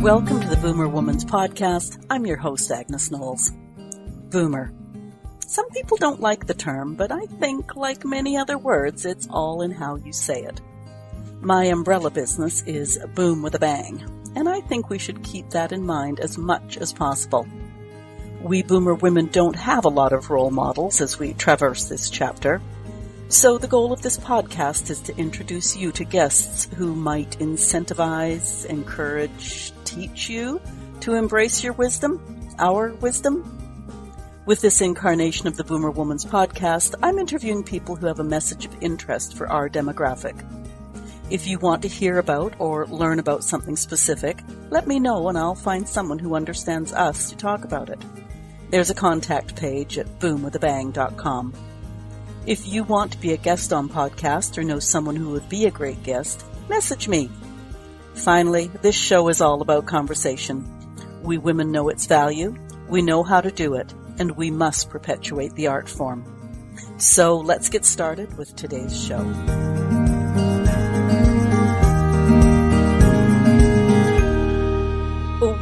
Welcome to the Boomer Woman's Podcast. I'm your host, Agnes Knowles. Boomer. Some people don't like the term, but I think, like many other words, it's all in how you say it. My umbrella business is Boom with a Bang, and I think we should keep that in mind as much as possible. We Boomer women don't have a lot of role models as we traverse this chapter, so the goal of this podcast is to introduce you to guests who might incentivize, encourage, teach you to embrace your wisdom, our wisdom. With this incarnation of the Boomer Woman's Podcast, I'm interviewing people who have a message of interest for our demographic. If you want to hear about or learn about something specific, let me know and I'll find someone who understands us to talk about it. There's a contact page at boomwithabang.com. If you want to be a guest on podcast or know someone who would be a great guest, message me. Finally, this show is all about conversation. We women know its value, we know how to do it, and we must perpetuate the art form. So let's get started with today's show.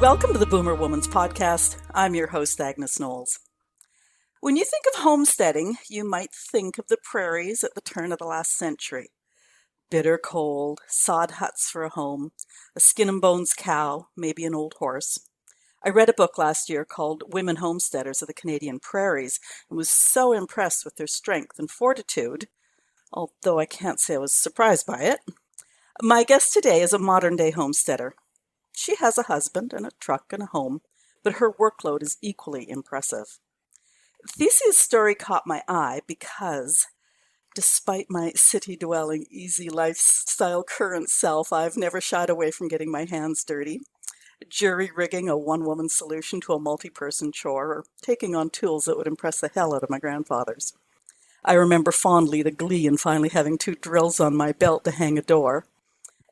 Welcome to the Boomer Woman's Podcast. I'm your host, Agnes Knowles. When you think of homesteading, you might think of the prairies at the turn of the last century. Bitter cold, sod huts for a home, a skin and bones cow, maybe an old horse. I read a book last year called Women Homesteaders of the Canadian Prairies and was so impressed with their strength and fortitude, although I can't say I was surprised by it. My guest today is a modern-day homesteader. She has a husband and a truck and a home, but her workload is equally impressive. Thecia's story caught my eye because, despite my city-dwelling, easy lifestyle current self, I've never shied away from getting my hands dirty, jury-rigging a one-woman solution to a multi-person chore, or taking on tools that would impress the hell out of my grandfathers. I remember fondly the glee in finally having 2 drills on my belt to hang a door,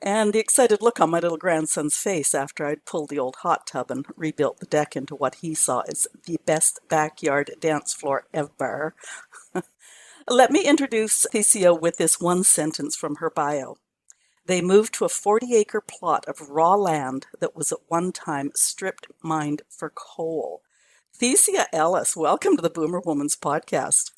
and the excited look on my little grandson's face after I'd pulled the old hot tub and rebuilt the deck into what he saw as the best backyard dance floor ever. Let me introduce Thecia with this one sentence from her bio. They moved to a 40-acre plot of raw land that was at one time stripped mined for coal. Thecia Ellis, welcome to the Boomer Woman's Podcast.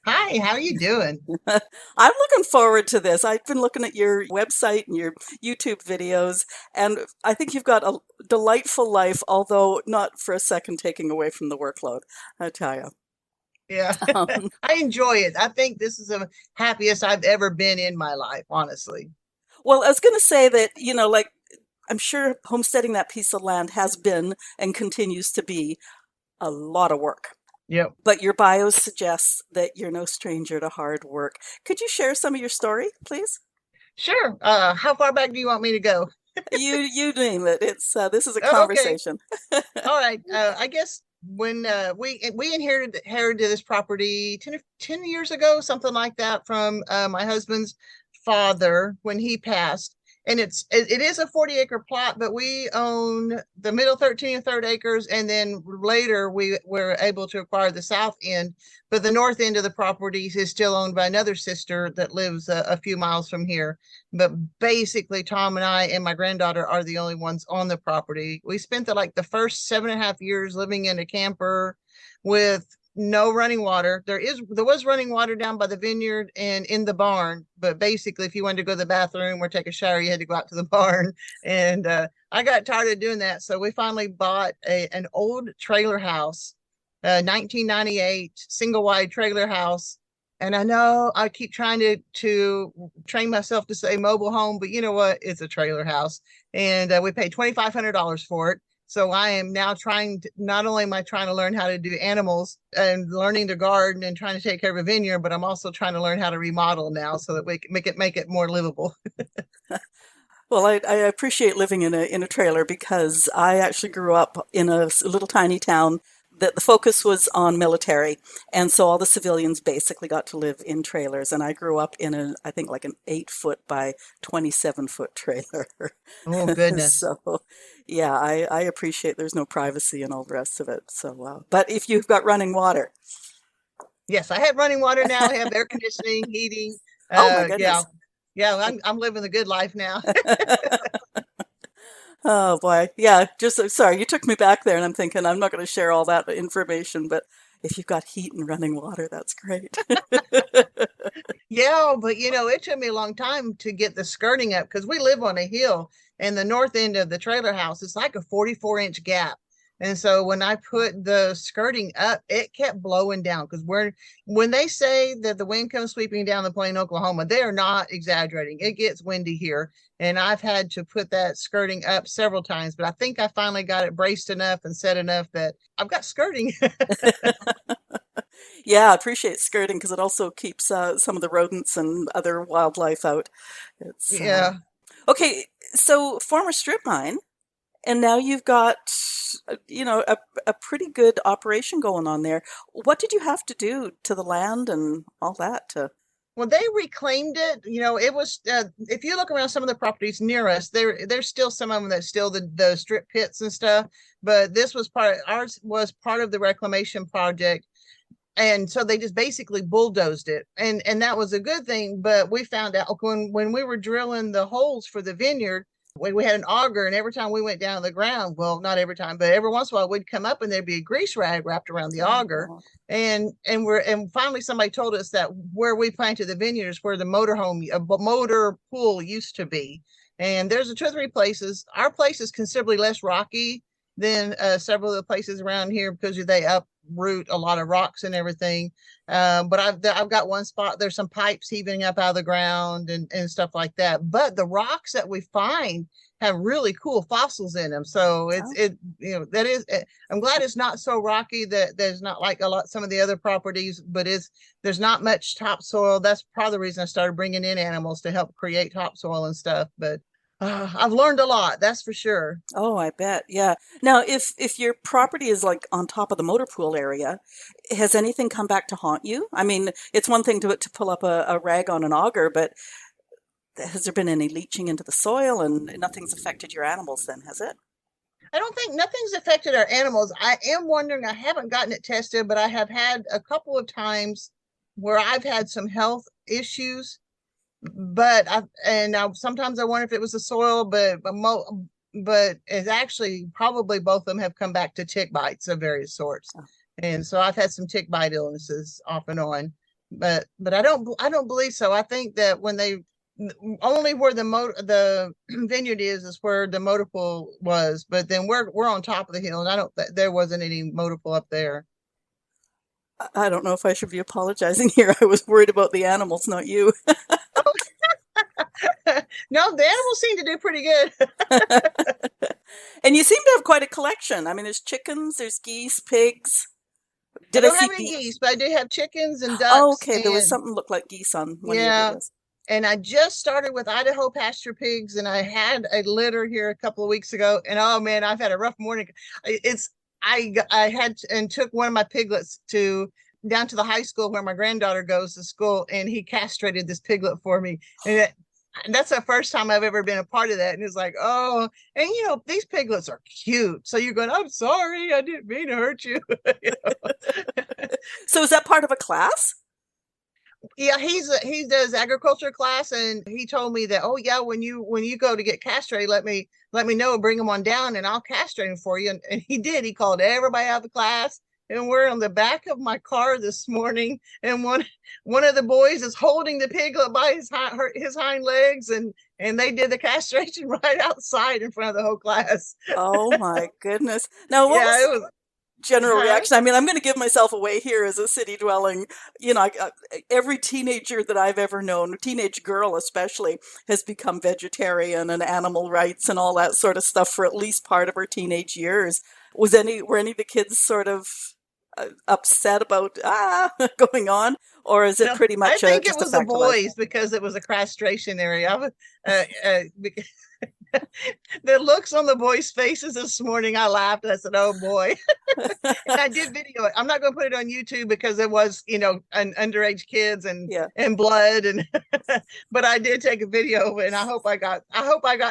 Hi, how are you doing? I'm looking forward to this. I've been looking at your website and your YouTube videos, and I think you've got a delightful life, although not for a second taking away from the workload, I tell you. Yeah, I enjoy it. I think this is the happiest I've ever been in my life, honestly. Well, I was going to say that, I'm sure homesteading that piece of land has been and continues to be a lot of work. Yep. But your bio suggests that you're no stranger to hard work. Could you share some of your story, please? Sure. How far back do you want me to go? You name it. This is a conversation. Okay. All right. I guess when we inherited this property 10 years ago, something like that, from my husband's father when he passed. And it is a 40-acre plot, but we own the middle 13 and third acres, and then later we were able to acquire the south end. But the north end of the property is still owned by another sister that lives a few miles from here. But basically, Tom and I and my granddaughter are the only ones on the property. We spent the first 7.5 years living in a camper with no running water. There was running water down by the vineyard and in the barn, but basically if you wanted to go to the bathroom or take a shower, you had to go out to the barn. And I got tired of doing that, so we finally bought an old trailer house, 1998 single wide trailer house. And I know I keep trying to train myself to say mobile home, but you know what? It's a trailer house, and we paid $2,500 for it. So I am now not only am I trying to learn how to do animals and learning to garden and trying to take care of a vineyard, but I'm also trying to learn how to remodel now so that we can make it more livable. Well, I appreciate living in a trailer because I actually grew up in a little tiny town that the focus was on military. And so all the civilians basically got to live in trailers. And I grew up in an 8-foot by 27-foot trailer. Oh, goodness. So, yeah, I appreciate there's no privacy and all the rest of it. So, but if you've got running water. Yes, I have running water now. I have air conditioning, heating. Oh, my goodness. Yeah, I'm living the good life now. Oh boy. Yeah, just sorry, you took me back there and I'm thinking I'm not going to share all that information, but if you've got heat and running water, that's great. Yeah, but it took me a long time to get the skirting up because we live on a hill and the north end of the trailer house is like a 44-inch gap. And so when I put the skirting up, it kept blowing down because when they say that the wind comes sweeping down the plain, Oklahoma, they are not exaggerating. It gets windy here. And I've had to put that skirting up several times, but I think I finally got it braced enough and set enough that I've got skirting. Yeah, I appreciate skirting because it also keeps some of the rodents and other wildlife out. It's Yeah. okay. So former strip mine, and now you've got a pretty good operation going on there. What did you have to do to the land and all that to? Well, they reclaimed it. It was if you look around some of the properties near us, there's still some of them that still the strip pits and stuff. But this was ours was part of the reclamation project, and so they just basically bulldozed it, and that was a good thing. But we found out when we were drilling the holes for the vineyard, we had an auger, and every time we went down the ground, well, not every time, but every once in a while, we'd come up and there'd be a grease rag wrapped around the auger. Oh, And finally somebody told us that where we planted the vineyard is where the motor pool used to be. And there's two or three places. Our place is considerably less rocky than several of the places around here because they uproot a lot of rocks and everything. But I've got one spot. There's some pipes heaving up out of the ground and stuff like that. But the rocks that we find have really cool fossils in them. So oh, that is. I'm glad it's not so rocky that there's not like some of the other properties, but there's not much topsoil. That's probably the reason I started bringing in animals to help create topsoil and stuff. But I've learned a lot, that's for sure. oh, I bet. Yeah. Now, if your property is like on top of the motor pool area, has anything come back to haunt you? I mean, it's one thing to pull up a rag on an auger, but has there been any leaching into the soil and nothing's affected your animals then, has it? I don't think nothing's affected our animals. I am wondering, I haven't gotten it tested, but I have had a couple of times where I've had some health issues. But sometimes I wonder if it was the soil, but it's actually probably both of them have come back to tick bites of various sorts. Oh, And so I've had some tick bite illnesses off and on, but I don't believe so. I think that when they only where the vineyard is where the motor pool was, but then we're on top of the hill, and I don't there wasn't any motor pool up there. I don't know if I should be apologizing here. I was worried about the animals, not you. No, the animals seem to do pretty good. And you seem to have quite a collection. I mean, there's chickens, there's geese, pigs. I Did I don't see have any geese? geese, but I do have chickens and Oh, ducks, okay. There was and something looked like geese on one of your yeah, videos. and I just started with Idaho pasture pigs, and I had a litter here a couple of weeks ago, and oh man, I've had a rough morning. It's I had and took one of my piglets to down to the high school where my granddaughter goes to school, and he castrated this piglet for me, and that's the first time I've ever been a part of that. And it's like, oh, and these piglets are cute. So you're going, I'm sorry, I didn't mean to hurt you. You know? So is that part of a class? Yeah, he does agriculture class, and he told me that, oh yeah, when you go to get castrated, let me know, bring him on down, and I'll castrate him for you. And he did. He called everybody out of the class, and we're on the back of my car this morning, and one of the boys is holding the piglet by his hind legs, and they did the castration right outside in front of the whole class. Oh my goodness. Now, what Yeah, was it was. general Huh? reaction? I mean, I'm going to give myself away here as a city dwelling. Every teenager that I've ever known, teenage girl especially, has become vegetarian and animal rights and all that sort of stuff for at least part of her teenage years. Were any of the kids sort of upset about going on, or is it No, pretty I much think it just a was the fact of life? boys because it was a castration area. I was, because the looks on the boys' faces this morning, I laughed. I said, "Oh boy!" And I did video it. I'm not going to put it on YouTube because it was, an underage kids and Yeah. and blood, and but I did take a video, and I hope I got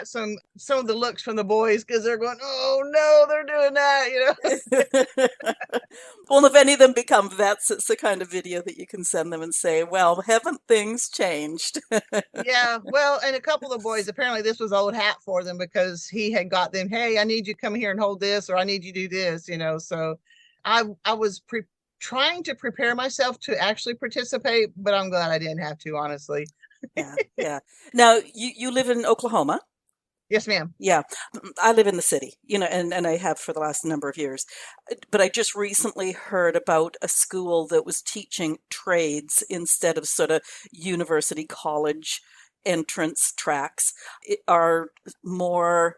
some of the looks from the boys because they're going, "Oh no, they're doing that," Well, if any of them become vets, it's the kind of video that you can send them and say, well, haven't things changed? Yeah, well, and a couple of boys, apparently this was old hat for them because he had got them, hey, I need you to come here and hold this, or I need you to do this, so I was trying to prepare myself to actually participate, but I'm glad I didn't have to, honestly. Yeah, yeah. Now you live in Oklahoma. Yes, ma'am. Yeah, I live in the city, and I have for the last number of years. But I just recently heard about a school that was teaching trades instead of sort of university college entrance tracks. Are more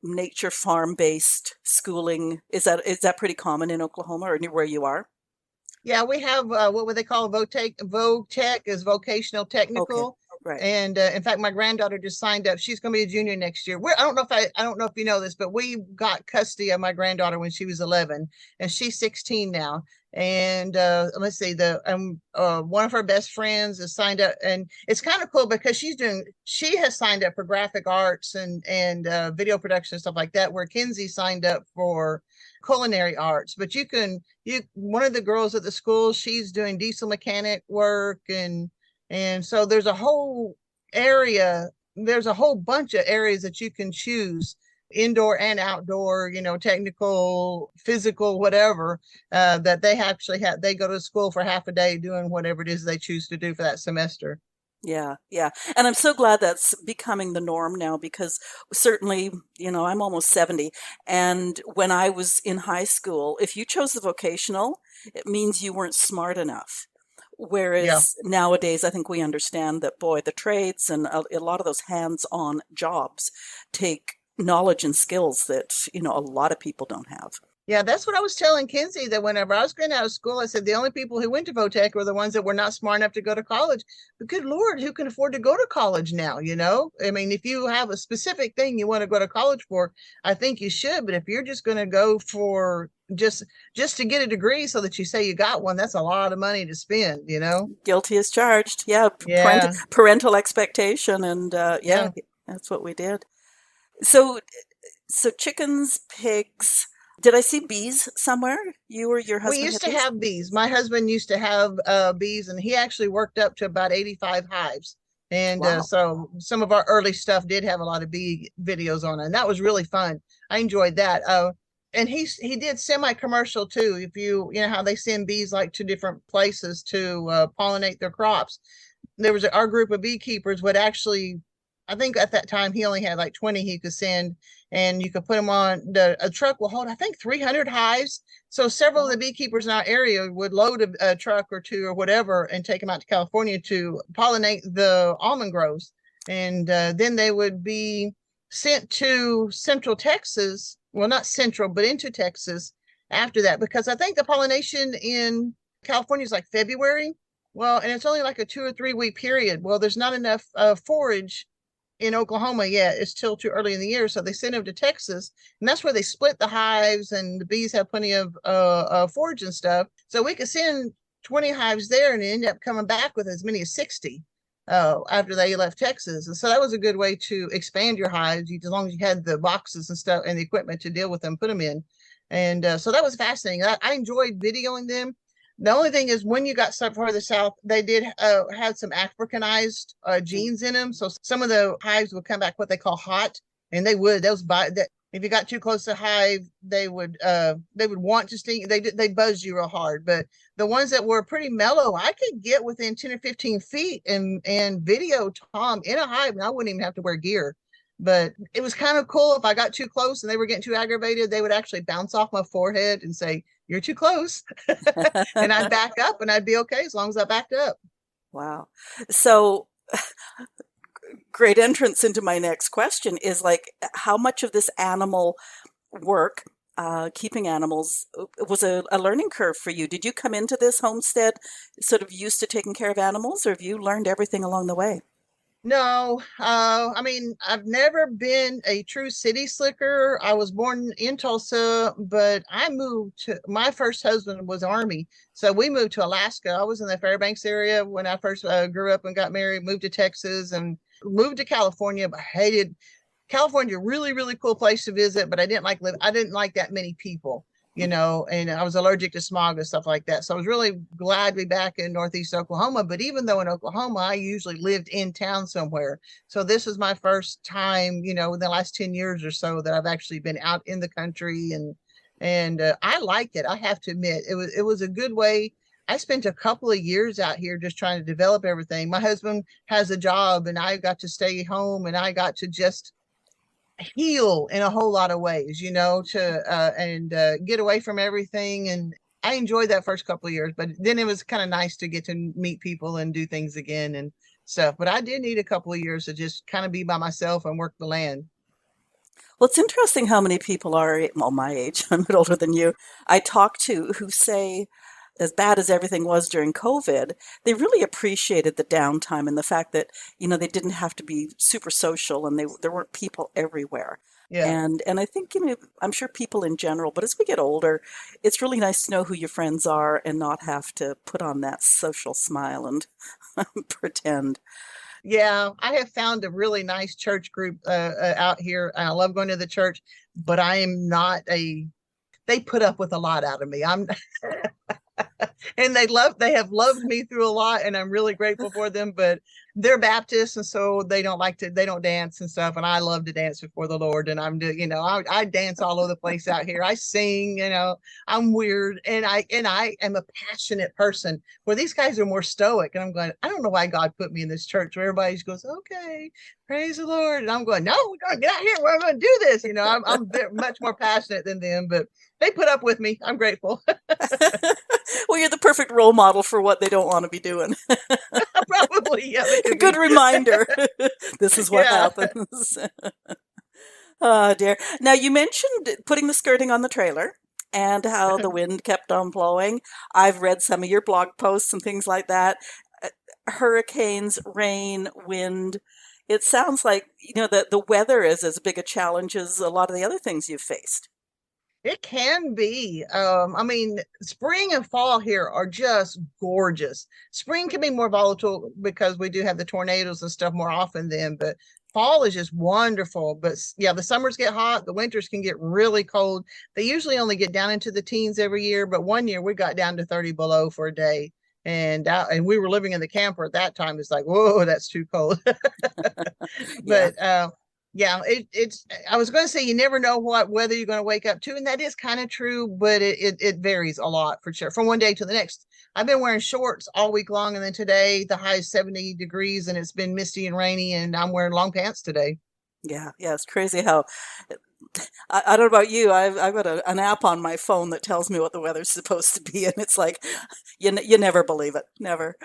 nature farm based schooling. Is that pretty common in Oklahoma or near where you are? Yeah, we have what would they call VOTech is vocational Okay, technical. right. And in fact, my granddaughter just signed up. She's going to be a junior next year. I don't know if you know this, but we got custody of my granddaughter when she was 11, and she's 16 now. And let's see, the one of her best friends is signed up, and it's kind of cool because she has signed up for graphic arts and video production and stuff like that, where Kinsey signed up for culinary arts. But one of the girls at the school, she's doing diesel mechanic work, and so there's a whole bunch of areas that you can choose, indoor and outdoor, technical, physical, whatever, that they go to school for half a day doing whatever it is they choose to do for that semester. Yeah, yeah. And I'm so glad that's becoming the norm now because certainly, I'm almost 70. And when I was in high school, if you chose the vocational, it means you weren't smart enough. Yeah. Whereas nowadays, I think we understand that, boy, the trades and a lot of those hands-on jobs take knowledge and skills that, a lot of people don't have. Yeah, that's what I was telling Kinsey, that whenever I was getting out of school, I said the only people who went to Votech were the ones that were not smart enough to go to college. But good Lord, who can afford to go to college now? I mean, if you have a specific thing you want to go to college for, I think you should. But if you're just going to go for just to get a degree so that you say you got one, that's a lot of money to spend. Guilty as charged. Yeah, Yeah. parental expectation, and yeah, Yeah. that's what we did. So, so chickens, pigs. Did I see bees somewhere? You or your We husband used had to bees? have bees. My husband used to have bees, and he actually worked up to about 85 hives. And Wow. so some of our early stuff did have a lot of bee videos on it, and that was really fun. I enjoyed that. And he did semi-commercial too. If you know how they send bees like to different places to pollinate their crops. Our group of beekeepers would actually, I think at that time he only had like 20 he could send, and you could put them on a truck will hold, I think, 300 hives. So several of the Wow. beekeepers in our area would load a truck or two or whatever and take them out to California to pollinate the almond groves. And then they would be sent to Central Texas. Well, not Central, but into Texas after that, because I think the pollination in California is like February. Well, and it's only like a 2 or 3 week period. Well, there's not enough forage in Oklahoma yet. It's still too early in the year. So they sent them to Texas, and that's where they split the hives, and the bees have plenty of forage and stuff. So we could send 20 hives there and end up coming back with as many as 60 after they left Texas. And so that was a good way to expand your hives, as long as you had the boxes and stuff and the equipment to deal with them, put them in. And so that was fascinating. I enjoyed videoing them. The only thing is, when you got so further south, they did have some Africanized Mm. genes in them. So some of the hives would come back what they call hot, and that if you got too close to hive, they would want to sting. They buzzed you real hard. But the ones that were pretty mellow, I could get within 10 or 15 feet and video Tom in a hive, and I wouldn't even have to wear gear. But it was kind of cool. If I got too close and they were getting too aggravated, they would actually bounce off my forehead and say, "You're too close." And I'd back up and I'd be okay as long as I backed up. Wow. So great entrance into my next question is like, how much of this animal work, keeping animals, was a learning curve for you? Did you come into this homestead sort of used to taking care of animals, or have you learned everything along the way? No, I mean, I've never been a true city slicker. I was born in Tulsa, but my first husband was Army. So we moved to Alaska. I was in the Fairbanks area when I first grew up and got married, moved to Texas and moved to California, but hated California. Really, really cool place to visit, but I didn't like that many people. and I was allergic to smog and stuff like that. So I was really glad to be back in Northeast Oklahoma. But even though in Oklahoma, I usually lived in town somewhere. So this is my first time, in the last 10 years or so that I've actually been out in the country, and I liked it. I have to admit, it was a good way. I spent a couple of years out here just trying to develop everything. My husband has a job and I got to stay home and I got to just heal in a whole lot of ways, to get away from everything. And I enjoyed that first couple of years, but then it was kind of nice to get to meet people and do things again and stuff. But I did need a couple of years to just kind of be by myself and work the land. Well, it's interesting how many people are, well, my age, I'm a bit older than you, I talk to who say, as bad as everything was during COVID, they really appreciated the downtime and the fact that, they didn't have to be super social and there weren't people everywhere. Yeah. And I think, I'm sure people in general, but as we get older, it's really nice to know who your friends are and not have to put on that social smile and pretend. Yeah, I have found a really nice church group out here. I love going to the church, but I am not they put up with a lot out of me. I'm and they have loved me through a lot and I'm really grateful for them, but they're Baptists and so they don't dance and stuff, and I love to dance before the Lord, and I dance all over the place out here. I sing, I'm weird, and I am a passionate person, where these guys are more stoic, and I'm going, I don't know why God put me in this church where everybody just goes, okay, praise the Lord, and I'm going, no, we're going to get out here, we're going to do this. I'm much more passionate than them, but they put up with me. I'm grateful. Well, you're the perfect role model for what they don't want to be doing. Probably, yeah. A good reminder. This is what happens. Oh, dear. Now, you mentioned putting the skirting on the trailer and how the wind kept on blowing. I've read some of your blog posts and things like that. Hurricanes, rain, wind. It sounds like, that the weather is as big a challenge as a lot of the other things you've faced. It can be. Spring and fall here are just gorgeous. Spring can be more volatile because we do have the tornadoes and stuff more often then, but fall is just wonderful. But yeah, the summers get hot, the winters can get really cold. They usually only get down into the teens every year, but one year we got down to 30 below for a day. And we were living in the camper at that time. It's like, whoa, that's too cold. But yeah, it's I was going to say you never know what weather you're going to wake up to, and that is kind of true, but it varies a lot for sure from one day to the next. I've been wearing shorts all week long, and then today the high is 70 degrees and it's been misty and rainy, and I'm wearing long pants today. Yeah, it's crazy how I don't know about you. I've got an app on my phone that tells me what the weather's supposed to be, and it's like you never believe it, never.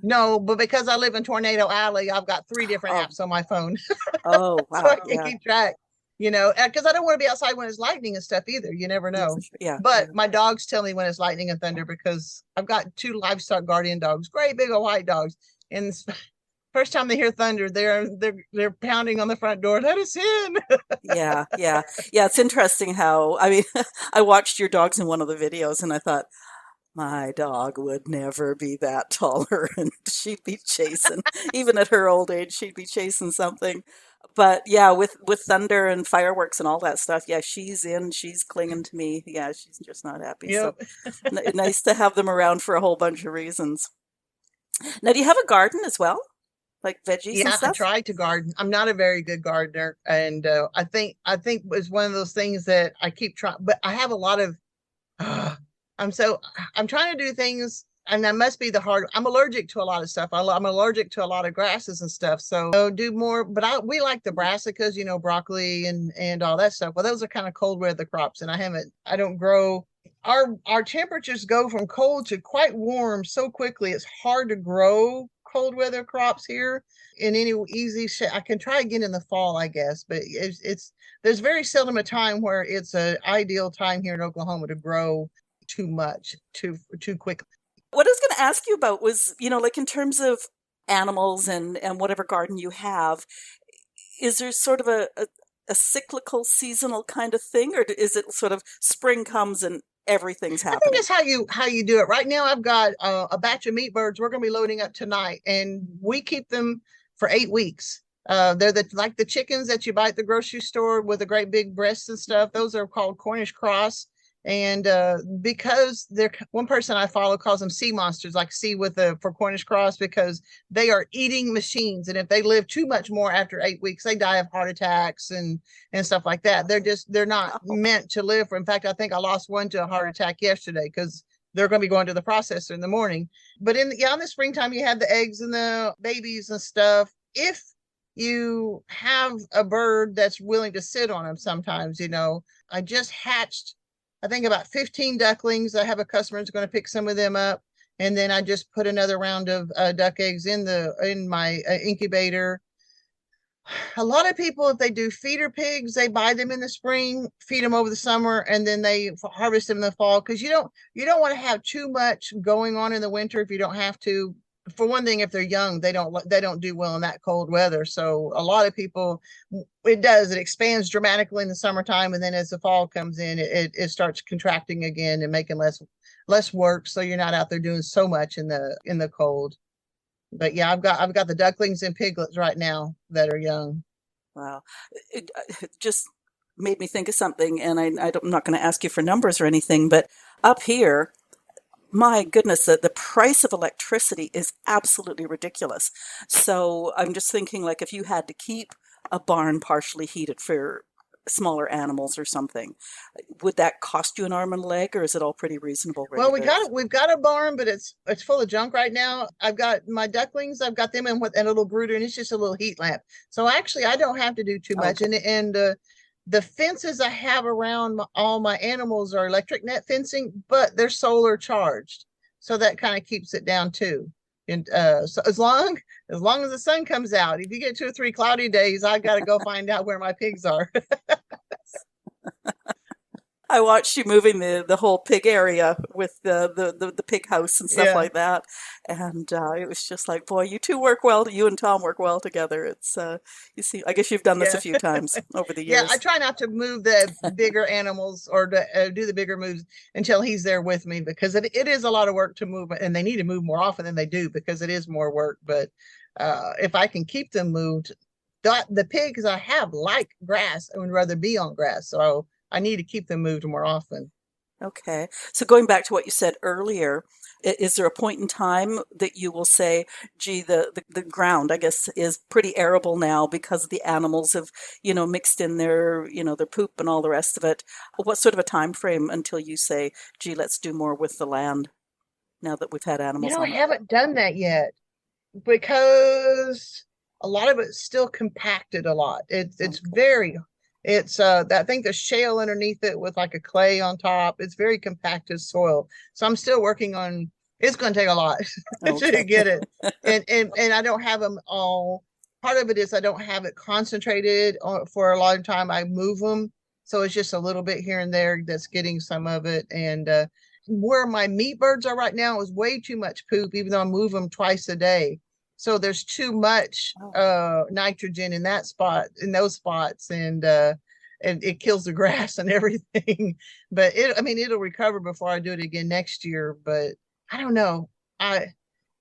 No, but because I live in Tornado Alley, I've got 3 different Oh, apps on my phone. oh, So wow, I can keep track, because I don't want to be outside when it's lightning and stuff either. You never yeah, for know. sure. Yeah, But my dogs tell me when it's lightning and thunder because I've got 2 livestock guardian dogs, great big old white dogs. And first time they hear thunder, they're pounding on the front door. Let us in. yeah. It's interesting how I watched your dogs in one of the videos, and I thought, my dog would never be that taller, and she'd be chasing, even at her old age, she'd be chasing something. But yeah, with thunder and fireworks and all that stuff, yeah, she's clinging to me. Yeah, she's just not happy. So Yep. nice to have them around for a whole bunch of reasons. Now, do you have a garden as well, like veggies and Yeah, I stuff? tried to garden. I'm not a very good gardener, and I think it's one of those things that I keep trying, but I have a lot of uh, I'm trying to do things, and that must be the hard. I'm allergic to a lot of stuff. I'm allergic to a lot of grasses and stuff. So do more, but we like the brassicas, broccoli and all that stuff. Well, those are kind of cold weather crops, and I don't grow. Our temperatures go from cold to quite warm so quickly. It's hard to grow cold weather crops here in any easy I can try again in the fall, I guess, but it's there's very seldom a time where it's an ideal time here in Oklahoma to grow too much too quickly. What I was going to ask you about was, like in terms of animals and whatever garden you have, is there sort of a cyclical, seasonal kind of thing, or is it sort of spring comes and everything's I think happening? that's how you do it. Right now, I've got a batch of meat birds. We're going to be loading up tonight, and we keep them for 8 weeks. They're like the chickens that you buy at the grocery store with the great big breasts and stuff. Those are called Cornish cross, And because they're one person I follow calls them sea monsters, like sea with the for Cornish cross, because they are eating machines. And if they live too much more after 8 weeks, they die of heart attacks and stuff like that. They're not Oh, meant to live for. In fact, I think I lost one to a heart attack yesterday because they're going to be going to the processor in the morning. But in the springtime, you have the eggs and the babies and stuff. If you have a bird that's willing to sit on them, sometimes, I just hatched, I think, about 15 ducklings. I have a customer who's going to pick some of them up, and then I just put another round of duck eggs in my incubator. A lot of people, if they do feeder pigs, they buy them in the spring, feed them over the summer, and then they harvest them in the fall, because you don't want to have too much going on in the winter if you don't have to. For one thing, if they're young, they don't do well in that cold weather. So a lot of people, it expands dramatically in the summertime, and then as the fall comes in, it starts contracting again and making less work. So you're not out there doing so much in the cold. But yeah, I've got the ducklings and piglets right now that are young. wow. It just made me think of something, and I'm not going to ask you for numbers or anything, but up here, my goodness, the price of electricity is absolutely ridiculous. So I'm just thinking, like, if you had to keep a barn partially heated for smaller animals or something, would that cost you an arm and a leg, or is it all pretty reasonable where Well, you we live? got we've got a barn, but it's full of junk right now. I've got my ducklings. I've got them in a little brooder, and it's just a little heat lamp. So actually, I don't have to do too much. Okay. And the fences I have around all my animals are electric net fencing, but they're solar charged, so that kind of keeps it down too. And so as long as the sun comes out, if you get 2 or 3 cloudy days, I got to go find out where my pigs are. I watched you moving the whole pig area with the pig house and stuff Yeah. like that, and it was just like, boy, you two work well. You and Tom work well together. It's you see, I guess you've done this a Yeah. few times over the Yeah, I years. try not to move the bigger animals or to do the bigger moves until he's there with me, because it is a lot of work to move, and they need to move more often than they do because it is more work. But if I can keep them moved, the pigs I have like grass and would rather be on grass. So I need to keep them moved more often. Okay. So going back to what you said earlier, is there a point in time that you will say, gee, the ground, I guess, is pretty arable now because the animals have, mixed in their poop and all the rest of it. What sort of a time frame until you say, gee, let's do more with the land now that we've had animals I on it? haven't done that yet because a lot of it's still compacted a lot. It's Okay. very it's I think the shale underneath it with like a clay on top. It's very compacted soil. So I'm still working on, it's going to take a lot to Okay. get it. And I don't have them all. Part of it is I don't have it concentrated for a long time. I move them. So it's just a little bit here and there that's getting some of it. And where my meat birds are right now is way too much poop, even though I move them twice a day. So there's too much Oh, nitrogen in those spots, and it kills the grass and everything. But I mean, it'll recover before I do it again next year. But I don't know. I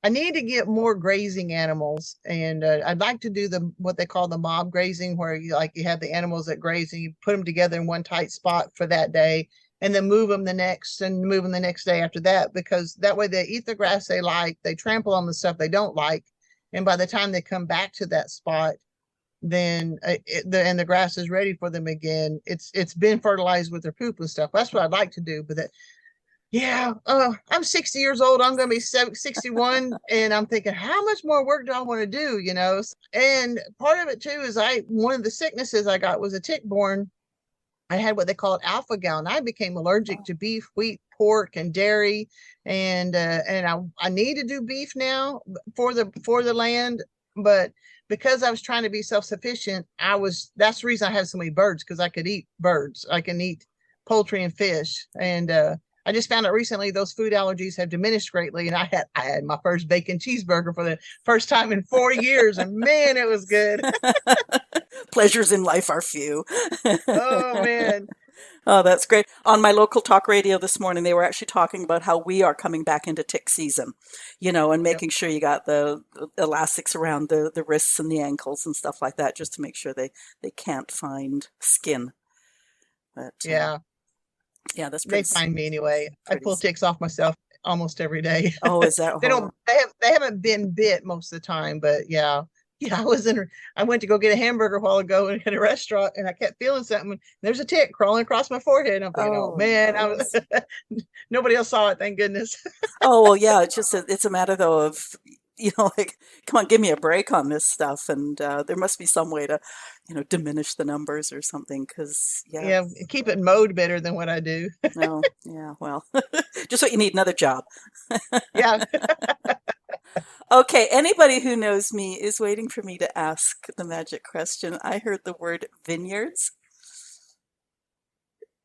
I need to get more grazing animals, and I'd like to do what they call the mob grazing, where you have the animals that graze and you put them together in one tight spot for that day, and then move them the next day after that, because that way they eat the grass they like, they trample on the stuff they don't like, and by the time they come back to that spot, then the grass is ready for them again. It's been fertilized with their poop and stuff. That's what I'd like to do, but yeah, I'm 60 years old. I'm going to be 61, and I'm thinking, how much more work do I want to do? And part of it too is one of the sicknesses I got was a tick-borne. I had what they call alpha gal, and I became allergic to beef, wheat, pork, and dairy, and I need to do beef now for the land, but because I was trying to be self-sufficient, that's the reason I have so many birds, because I could eat birds, I can eat poultry and fish, and I just found out recently those food allergies have diminished greatly, and I had my first bacon cheeseburger for the first time in 4 years, and man, it was good. pleasures in life are few. Oh man, Oh, that's great. On my local talk radio this morning, they were actually talking about how we are coming back into tick season, and yep, making sure you got the elastics around the wrists and the ankles and stuff like that, just to make sure they can't find skin. But yeah. Yeah, that's They find me anyway. I pretty. pull ticks off myself almost every day. Oh, is that They don't. horrible? They haven't been bit most of the time, but yeah. Yeah, I went to go get a hamburger a while ago in a restaurant, and I kept feeling something. There's a tick crawling across my forehead. And I'm thinking, oh Oh, man, yikes. nobody else saw it. Thank goodness. Oh, well, yeah, it's a matter though of, like, come on, give me a break on this stuff. And there must be some way to, diminish the numbers or something. Because, yeah, Yeah, keep it mowed better than what I do. no, yeah, well, just what you need, another job. Yeah, Okay, anybody who knows me is waiting for me to ask the magic question. I heard the word vineyards.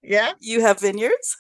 yeah. You have vineyards?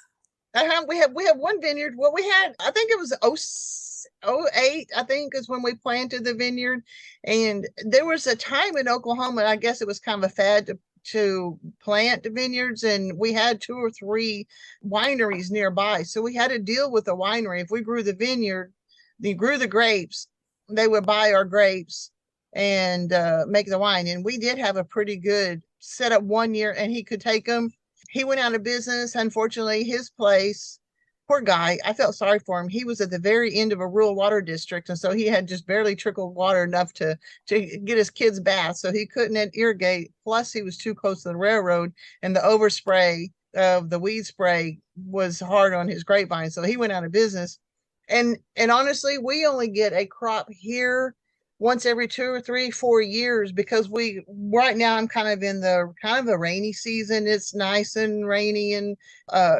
We have one vineyard. Well, we had, I think it was '08, I think is when we planted the vineyard. And there was a time in Oklahoma, I guess it was kind of a fad to plant vineyards, and we had 2 or 3 wineries nearby. So we had to deal with the winery. If we grew the vineyard, they grew the grapes, they would buy our grapes and make the wine. And we did have a pretty good setup one year, and he could take them. He went out of business. Unfortunately, his place, poor guy, I felt sorry for him. He was at the very end of a rural water district, and so he had just barely trickled water enough to get his kids bath. So he couldn't irrigate. Plus, he was too close to the railroad, and the overspray of the weed spray was hard on his grapevine. So he went out of business. And honestly, we only get a crop here once every 2 or 3, 4 years, because we right now I'm kind of in the kind of a rainy season. It's nice and rainy and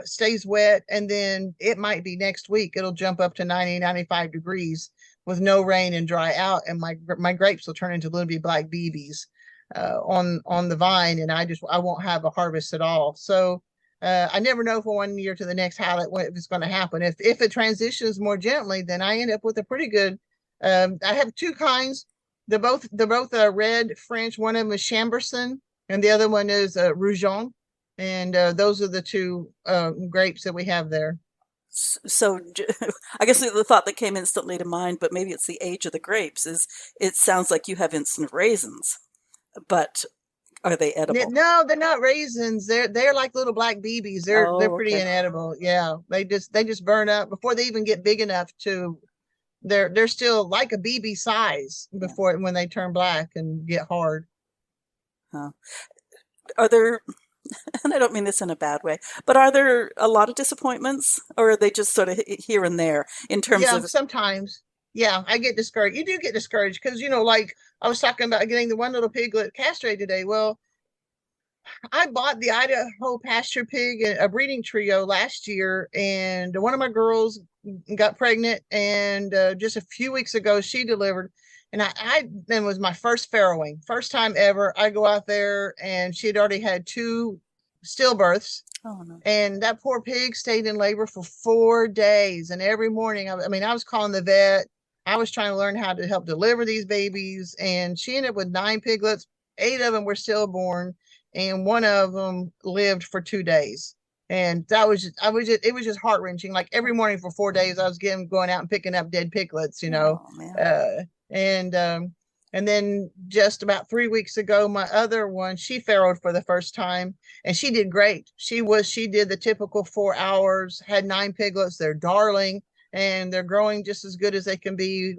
stays wet, and then it might be next week it'll jump up to 90, 95 degrees with no rain and dry out, and my grapes will turn into little bitty black BBs on the vine, and I won't have a harvest at all. So I never know from one year to the next how if it's going to happen. If it transitions more gently, then I end up with a pretty good. I have 2 kinds. They're both red French. One of them is Chamberson, and the other one is Rougon. And those are the 2 grapes that we have there. So I guess the thought that came instantly to mind, but maybe it's the age of the grapes, is it sounds like you have instant raisins, but are they edible? No, they're not raisins. They're like little black BBs. They're Oh, pretty okay. inedible. Yeah, they just burn up before they even get big enough to. They're still like a BB size Yeah. before when they turn black and get hard. Huh. Are there, and I don't mean this in a bad way, but are there a lot of disappointments, or are they just sort of here and there in terms Yeah, of, sometimes. Yeah, I get discouraged. You do get discouraged because like I was talking about getting the one little piglet castrated today. Well, I bought the Idaho pasture pig, a breeding trio last year, and one of my girls got pregnant, and just a few weeks ago she delivered. And I then was my first farrowing, first time ever. I go out there, and she had already had 2 stillbirths, oh no. and that poor pig stayed in labor for 4 days. And every morning, I mean, I was calling the vet. I was trying to learn how to help deliver these babies, and she ended up with 9 piglets. 8 of them were stillborn, and one of them lived for 2 days. And it was just heart wrenching. Like every morning for 4 days, I was going out and picking up dead piglets, Oh man. uh, and and then just about 3 weeks ago, my other one, she farrowed for the first time, and she did great. She did the typical 4 hours, had 9 piglets. They're darling, and they're growing just as good as they can be.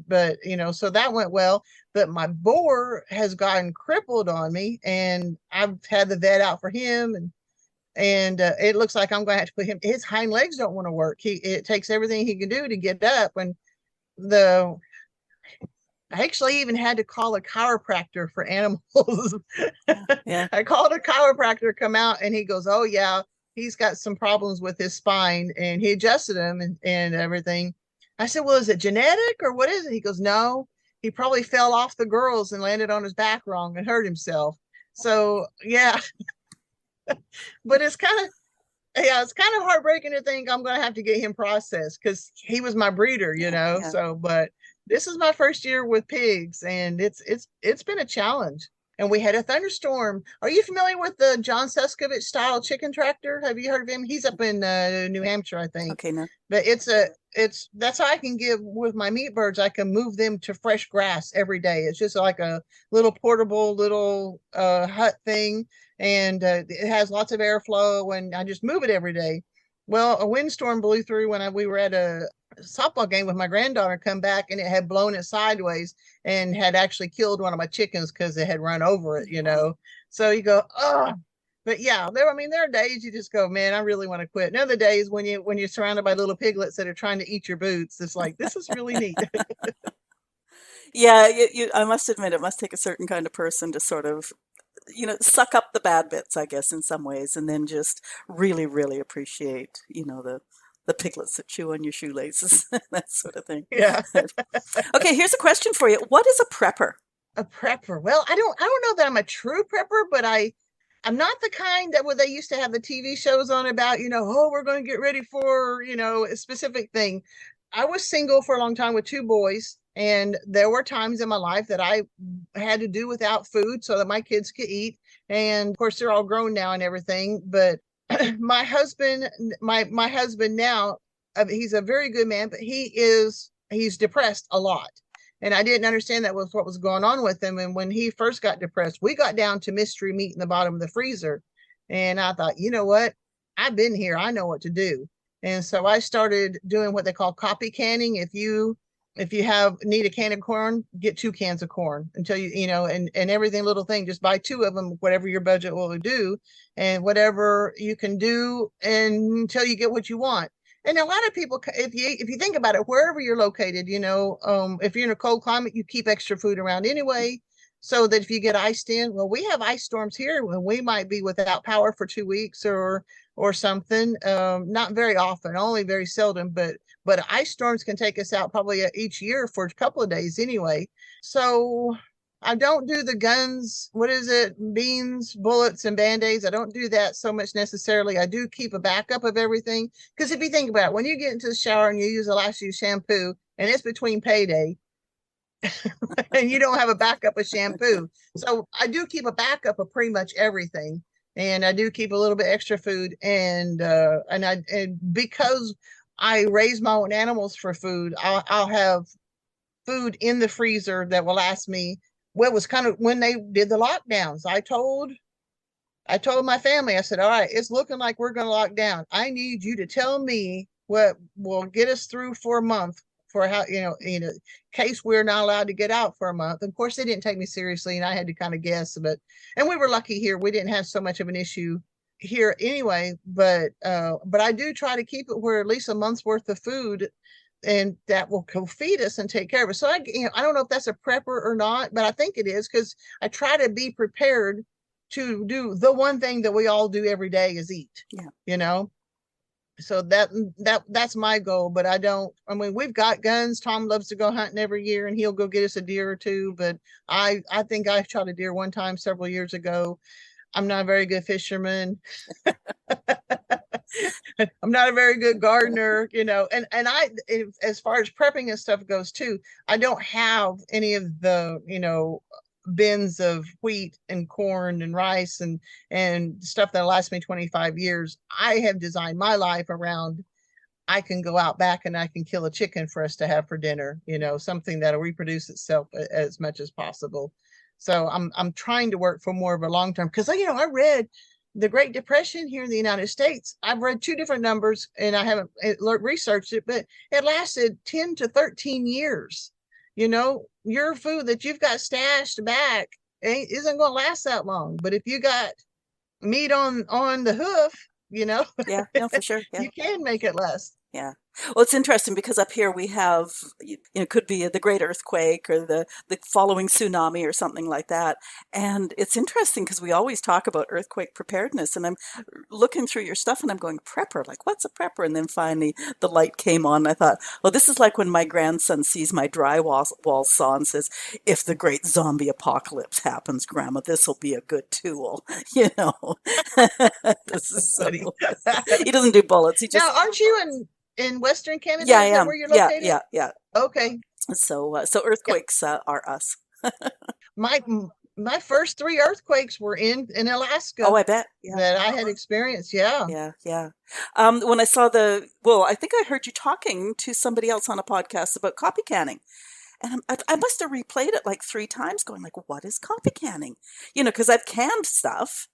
But so that went well. But my boar has gotten crippled on me, and I've had the vet out for him, and it looks like I'm going to have to put him. His hind legs don't want to work. It takes everything he can do to get up, and the I actually even had to call a chiropractor for animals. Yeah. I called a chiropractor come out, and he goes, "Oh yeah, he's got some problems with his spine," and he adjusted him and everything. I said, "Well, is it genetic or what is it?" He goes, "No, he probably fell off the girls and landed on his back wrong and hurt himself." So yeah, but it's kind of heartbreaking to think I'm going to have to get him processed because he was my breeder. Yeah. So, but this is my first year with pigs, and it's been a challenge. And we had a thunderstorm. Are you familiar with the John Suskovich style chicken tractor? Have you heard of him? He's up in New Hampshire, I think. Okay, no. But that's how I can give with my meat birds. I can move them to fresh grass every day. It's just like a little portable little hut thing, and it has lots of airflow, and I just move it every day. Well, a windstorm blew through when we were at a softball game with my granddaughter, come back, and it had blown it sideways and had actually killed one of my chickens because it had run over it, you know. So you go, oh, but yeah, there are days you just go, man, I really want to quit. And other days when you're surrounded by little piglets that are trying to eat your boots, it's like, this is really neat. Yeah, I must admit, it must take a certain kind of person to sort of, suck up the bad bits, I guess, in some ways, and then just really, really appreciate, the piglets that chew on your shoelaces, that sort of thing. Yeah. Okay, here's a question for you. What is a prepper? A prepper. Well, I don't know that I'm a true prepper, but I'm not the kind that they used to have the TV shows on about, oh, we're going to get ready for, a specific thing. I was single for a long time with two boys, and there were times in my life that I had to do without food so that my kids could eat. And of course, they're all grown now and everything. But my husband, my husband now, he's a very good man, but he's depressed a lot. And I didn't understand that was what was going on with him. And when he first got depressed, we got down to mystery meat in the bottom of the freezer. And I thought, you know what? I've been here. I know what to do. And so I started doing what they call copy canning. If you need a can of corn, get 2 cans of corn until and everything little thing, just buy 2 of them, whatever your budget will do, and whatever you can do until you get what you want. And a lot of people, if you think about it, wherever you're located, if you're in a cold climate, you keep extra food around anyway, so that if you get iced in, well, we have ice storms here when we might be without power for 2 weeks or something. Not very often, only very seldom, but ice storms can take us out probably each year for a couple of days anyway. So I don't do the guns, what is it, beans, bullets, and band-aids. I don't do that so much necessarily. I do keep a backup of everything. Because if you think about it, when you get into the shower and you use a last use shampoo, and it's between payday, and you don't have a backup of shampoo. So I do keep a backup of pretty much everything. And I do keep a little bit extra food. And because I raise my own animals for food, I'll have food in the freezer that will last me. Well, it was kind of when they did the lockdowns. I told my family, I said, all right, it's looking like we're going to lock down. I need you to tell me what will get us through for a month, for how, in case we're not allowed to get out for a month. Of course, they didn't take me seriously, and I had to kind of guess. And we were lucky here. We didn't have so much of an issue here anyway. But I do try to keep it where at least a month's worth of food, and that will feed us and take care of us. So I don't know if that's a prepper or not, but I think it is, because I try to be prepared to do the one thing that we all do every day is eat. Yeah. So that's my goal. But I mean, we've got guns. Tom loves to go hunting every year, and he'll go get us a deer or two. But I think I shot a deer one time several years ago. I'm not a very good fisherman. I'm not a very good gardener, and as far as prepping and stuff goes too, I don't have any of the, bins of wheat and corn and rice and stuff that lasts me 25 years. I have designed my life around, I can go out back and I can kill a chicken for us to have for dinner, something that'll reproduce itself as much as possible. So I'm trying to work for more of a long term, because I read the Great Depression here in the United States. I've read 2 different numbers, and I haven't researched it, but it lasted 10 to 13 years. Your food that you've got stashed back isn't going to last that long. But if you got meat on the hoof, Yeah, no, for sure. Yeah. you can make it last. Yeah. Well, it's interesting because up here we have, it could be the great earthquake or the following tsunami or something like that. And it's interesting because we always talk about earthquake preparedness. And I'm looking through your stuff and I'm going, prepper, like what's a prepper? And then finally the light came on. And I thought, well, this is like when my grandson sees my drywall saw and says, if the great zombie apocalypse happens, Grandma, this will be a good tool. This is so he doesn't do bullets. He just Now, aren't you in Western Canada? Yeah, I Is that am. where you're located? Yeah. Okay. So earthquakes are us. My my first three earthquakes were in Alaska Oh, I bet. Yeah. that I had experienced. Yeah. Yeah, yeah. When I saw I think I heard you talking to somebody else on a podcast about copy canning. And I must have replayed it like three times, going like, "What is copy canning?" Because I've canned stuff,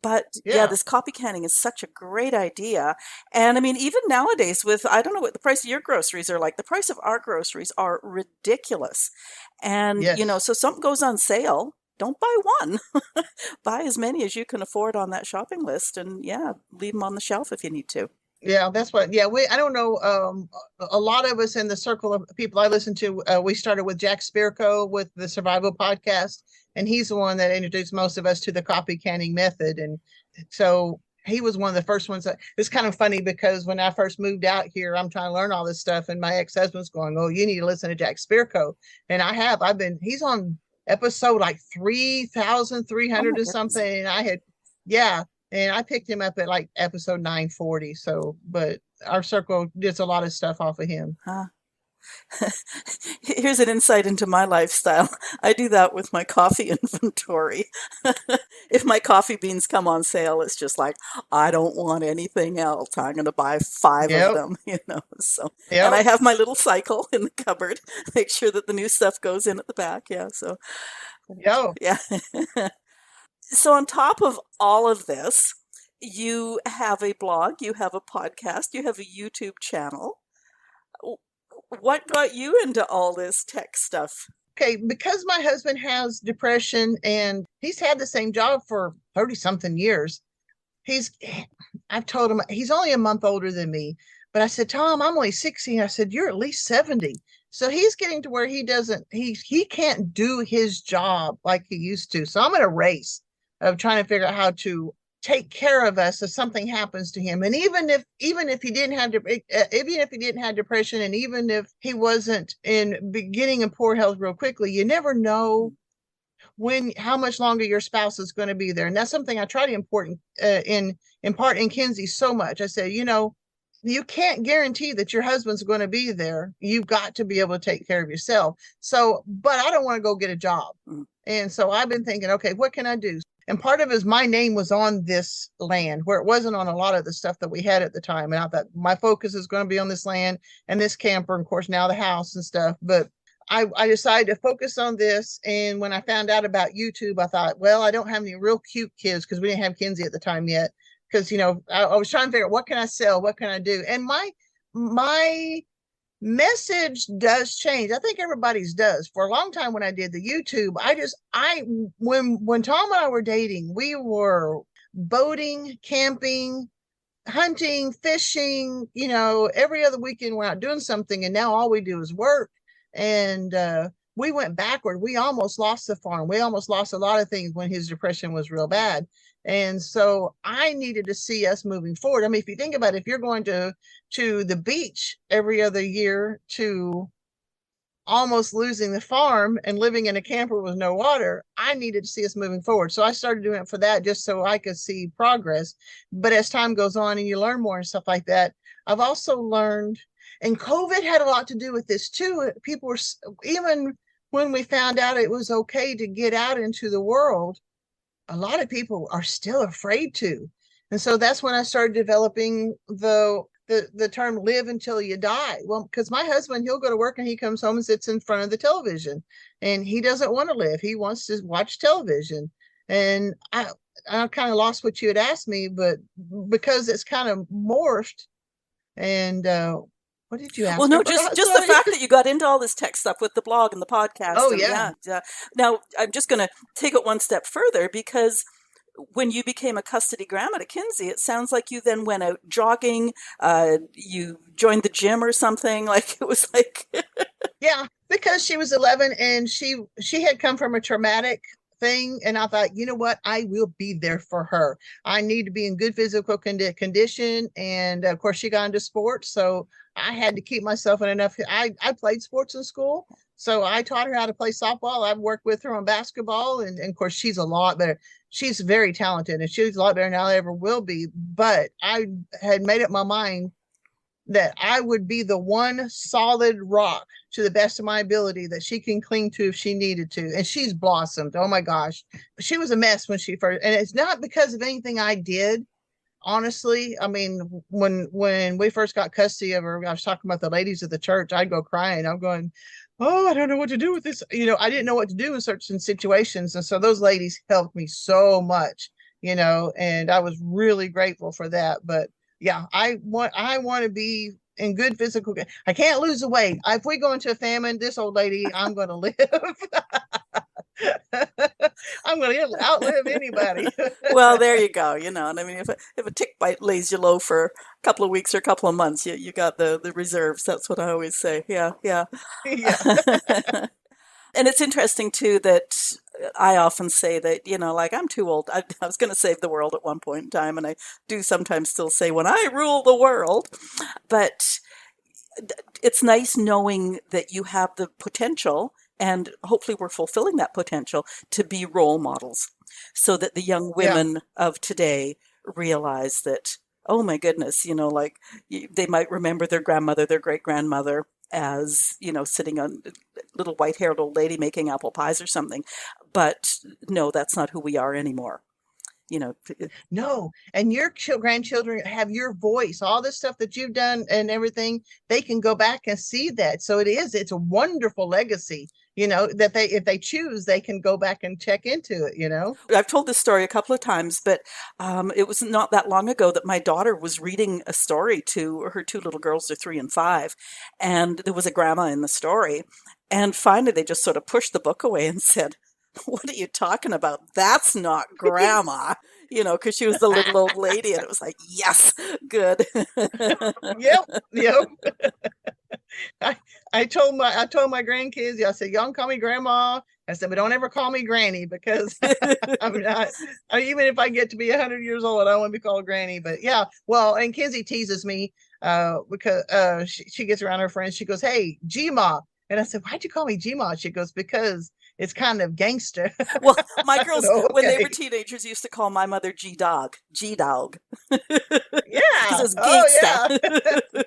but yeah, Yeah. this copy canning is such a great idea. And I mean, even nowadays, with I don't know what the price of your groceries are like. The price of our groceries are ridiculous, and Yes. so something goes on sale. Don't buy one. Buy as many as you can afford on that shopping list, and yeah, leave them on the shelf if you need to. Yeah, that's what. Yeah, I don't know. A lot of us in the circle of people I listen to, we started with Jack Spirko with the Survival Podcast, and he's the one that introduced most of us to the copy canning method. And so he was one of the first ones. It's kind of funny because when I first moved out here, I'm trying to learn all this stuff, and my ex-husband's going, "Oh, you need to listen to Jack Spirko," and I have. He's on episode like 3,300 Oh my or goodness. something, and I had, yeah, and I picked him up at like episode 940. So, but our circle gets a lot of stuff off of him. Huh. Here's an insight into my lifestyle. I do that with my coffee inventory. If my coffee beans come on sale, it's just like, I don't want anything else. I'm going to buy five of Yep. them. So, and I Yep. have my little cycle in the cupboard, make sure that the new stuff goes in at the back. Yeah. So, Yep. yeah. So, on top of all of this, you have a blog, you have a podcast, you have a YouTube channel. What got you into all this tech stuff? Okay. Because my husband has depression and he's had the same job for 30 something years. He's, I've told him he's only a month older than me, but I said, Tom, I'm only 60. I said, you're at least 70. So he's getting to where he can't do his job like he used to. So I'm in a race of trying to figure out how to take care of us if something happens to him. And even if he didn't have even if he didn't have depression, and even if he wasn't in beginning of poor health real quickly, you never know when how much longer your spouse is going to be there. And that's something I try to impart in Kinsey so much. I say, you can't guarantee that your husband's going to be there. You've got to be able to take care of yourself. So, but I don't want to go get a job. And so I've been thinking, okay, what can I do? And part of it is my name was on this land where it wasn't on a lot of the stuff that we had at the time. And I thought my focus is going to be on this land and this camper, and of course now the house and stuff. But I decided to focus on this. And when I found out about YouTube, I thought, well, I don't have any real cute kids because we didn't have Kinsey at the time yet. Because I was trying to figure out what can I sell, what can I do, and my message does change. I think everybody's does. For a long time when I did the YouTube, when Tom and I were dating, we were boating, camping, hunting, fishing, every other weekend we're out doing something, and now all we do is work. And we went backward. We almost lost the farm. We almost lost a lot of things when his depression was real bad. And so I needed to see us moving forward. I mean, if you think about it, if you're going to the beach every other year to almost losing the farm and living in a camper with no water, I needed to see us moving forward. So I started doing it for that, just so I could see progress. But as time goes on and you learn more and stuff like that, I've also learned, and COVID had a lot to do with this too. People were, even when we found out it was okay to get out into the world, a lot of people are still afraid to. And so that's when I started developing the term live until you die. Well, because my husband, he'll go to work and he comes home and sits in front of the television, and he doesn't want to live. He wants to watch television. And I kind of lost what you had asked me, but because it's kind of morphed. And what did you Well, ask? I no, just forgot. just the Sorry. fact that you got into all this tech stuff with the blog and the podcast, Oh and yeah. yeah. Now, I'm just going to take it one step further, because when you became a custody grandma to Kinsey, it sounds like you then went out jogging. You joined the gym or something. Like it was like, Yeah, because she was 11 and she had come from a traumatic thing, and I thought, you know what, I will be there for her. I need to be in good physical condition, and of course she got into sports, so I had to keep myself in enough. I played sports in school, so I taught her how to play softball. I've worked with her on basketball, and of course she's a lot better. She's very talented, and she's a lot better than I ever will be. But I had made up my mind that I would be the one solid rock to the best of my ability that she can cling to if she needed to. And she's blossomed. Oh my gosh. She was a mess when she first, and it's not because of anything I did. Honestly, I mean, when we first got custody of her, I was talking about the ladies of the church. I'd go crying. I'm going, oh, I don't know what to do with this. I didn't know what to do in certain situations, and so those ladies helped me so much. And I was really grateful for that. But yeah, I want to be in good physical. I can't lose the weight. If we go into a famine, this old lady, I'm going to live. I'm going to outlive anybody. Well, there you go. And I mean, if a tick bite lays you low for a couple of weeks or a couple of months, you got the reserves. That's what I always say. Yeah, yeah. Yeah. And it's interesting too that I often say that, like I'm too old. I was going to save the world at one point in time, and I do sometimes still say when I rule the world. But it's nice knowing that you have the potential, and hopefully we're fulfilling that potential to be role models so that the young Yeah. women of today realize that, oh my goodness, like they might remember their grandmother, their great grandmother as, sitting on little white haired old lady making apple pies or something. But no, that's not who we are anymore. You know, No, and your grandchildren have your voice, all this stuff that you've done and everything. They can go back and see that. So it's a wonderful legacy, that if they choose, they can go back and check into it. I've told this story a couple of times, but it was not that long ago that my daughter was reading a story to her two little girls, they're 3 and 5, and there was a grandma in the story. And finally, they just sort of pushed the book away and said, "What are you talking about? That's not grandma." Because she was the little old lady, and it was like, yes, good. Yep, yep. I told my grandkids, I said, y'all can call me grandma. I said, but don't ever call me granny, because I'm not, even if I get to be 100 years old, I don't want to be called granny. But yeah, well, and Kinsey teases me because she gets around her friends. She goes, "Hey, G-Ma." And I said, "Why'd you call me G-Ma?" She goes, "Because it's kind of gangster." Well, my girls, So, when they were okay. teenagers, used to call my mother G-Dog, G-Dog, because Yeah. it's Oh, gangsta. yeah.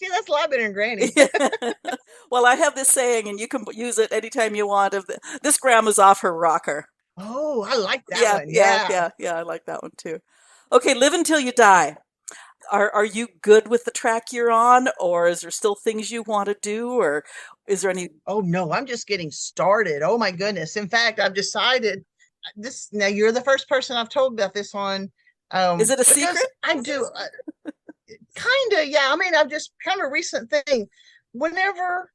See, that's a lot better than granny. Yeah. Well, I have this saying, and you can use it anytime you want. This grandma's off her rocker. Oh, I like that Yeah, one. yeah, Yeah. yeah, yeah. I like that one too. Okay, live until you die. Are you good with the track you're on, or is there still things you want to do, or is there any? Oh no, I'm just getting started. Oh my goodness. In fact, I've decided this. Now you're the first person I've told about this one. Is it a Because secret? I do kind of, yeah. I mean, I've just kind of recent thing. Whenever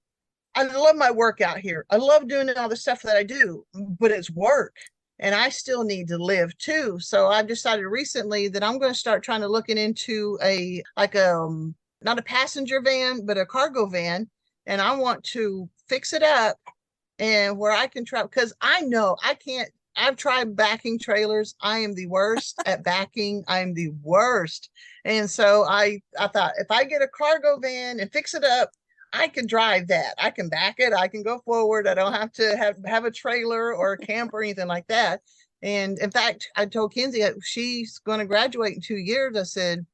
I love my work out here, I love doing all the stuff that I do, but it's work. And I still need to live too. So I've decided recently that I'm going to start trying to looking into not a passenger van, but a cargo van. And I want to fix it up and where I can travel, because I know I can't. I've tried backing trailers. I am the worst at backing. I'm the worst. And so I thought, if I get a cargo van and fix it up, I can drive that. I can back it. I can go forward. I don't have to have a trailer or a camp or anything like that. And in fact, I told Kinsey she's going to graduate in 2 years. I said,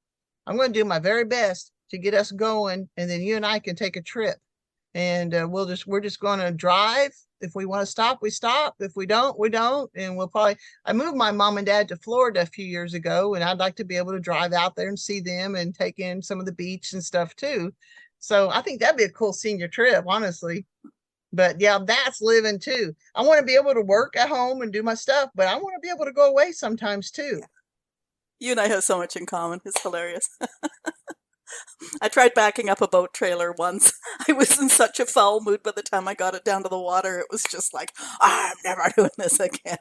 I'm going to do my very best to get us going, and then you and I can take a trip. And we're just going to drive. If we want to stop, we stop. If we don't, we don't. And I moved my mom and dad to Florida a few years ago, and I'd like to be able to drive out there and see them and take in some of the beach and stuff too. So I think that'd be a cool senior trip, honestly. But yeah, that's living too. I want to be able to work at home and do my stuff, but I want to be able to go away sometimes too. Yeah. You and I have so much in common. It's hilarious. I tried backing up a boat trailer once. I was in such a foul mood by the time I got it down to the water. It was just like, I'm never doing this again.